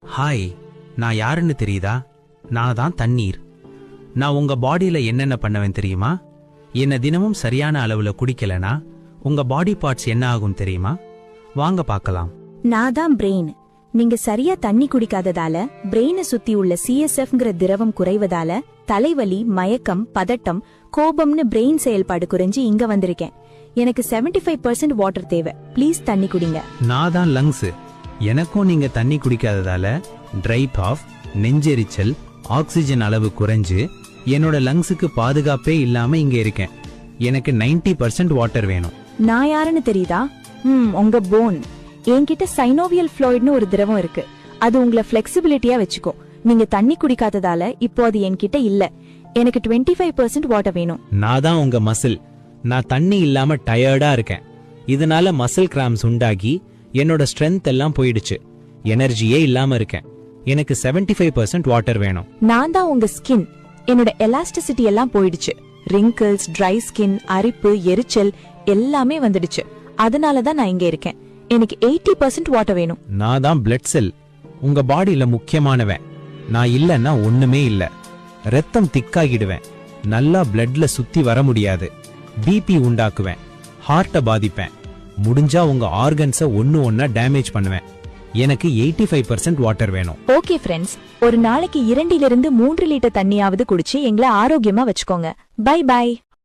Hi, நான் யாருன்னு தெரியுதா? நான் தான் தண்ணீர். நான் உங்க பாடியில என்னென்ன பண்ணுவேன் தெரியுமா? என்ன தினமும் சரியான அளவுல குடிக்கலனா உங்க பாடி பார்ட்ஸ் என்ன ஆகும் தெரியுமா? வாங்க பார்க்கலாம். நான் தான் பிரெயின். நீங்க சரியா தண்ணி குடிக்காததால பிரெயினை சுத்தி உள்ள CSFங்கிற திரவம் குறைவதால தலைவலி, மயக்கம், பதட்டம், கோபம்னு பிரெயின் செயல்பாடு குறைஞ்சு இங்க வந்திருக்கேன். எனக்கு 75% வாட்டர் தேவை. ப்ளீஸ் தண்ணி குடிங்க. நான் தான் லங்ஸ். எனக்கும் நீங்க தண்ணி குடிக்காததால ட்ரை காஃப், நெஞ்செரிச்சல், ஆக்சிஜன் அளவு குறைஞ்சு என்னோட லங்ஸுக்கு பாதுகாப்பே இல்லாம இங்க இருக்கேன். எனக்கு 90% வாட்டர் வேணும். நான் யாருன்னு தெரியுதா? உங்க போன். என்கிட்ட சைனோவியல் ஃப்ளூயிட்னு ஒரு திரவம் இருக்கு. அது உங்களை ஃபிளெக்சிபிலிட்டியா வச்சுக்கோ. நீங்க தண்ணி குடிக்காததால இப்போ அது என்கிட்ட இல்ல. எனக்கு 25% வாட்டர் வேணும். நான் தான் உங்க மசில். நான் தண்ணி இல்லாம டயர்டா இருக்கேன். இதனால மசில் கிராம்ஸ் உண்டாகி என்னோட ஸ்ட்ரென்த் எல்லாம் போயிடுச்சு. எனர்ஜியே இல்லாம இருக்கேன். எனக்கு 75% வாட்டர் வேணும். நான் தான் உங்க ஸ்கின். என்னோட எலாஸ்டிசிட்டி எல்லாம் போயிடுச்சு. ரிங்கிள்ஸ், ட்ரை ஸ்கின், அரிப்பு, எரிச்சல் எல்லாமே வந்துடுச்சு. அதனாலதான் நான் இங்க இருக்கேன். எனக்கு 80% வாட்டர் வேணும். நான் தான் பிளட் செல். உங்க பாடியில முக்கியமானவன். நான் இல்லன்னா ஒண்ணுமே இல்ல. ரத்தம் திக்காகிடுவேன். நல்லா பிளட்ல சுத்தி வர முடியாது. பிபி உண்டாக்குவேன். ஹார்ட்ட பாதிப்பேன். முடிஞ்சா உங்க ஆர்கன்ஸ ஒன்னா டேமேஜ் பண்ணுவேன். எனக்கு 85% வாட்டர் வேணும். ஓகே ஃப்ரெண்ட்ஸ், ஒரு நாளைக்கு 2 to 3 லிட்டர் தண்ணியாவது குடிச்சு எங்களை ஆரோக்கியமா வச்சுக்கோங்க. Bye by.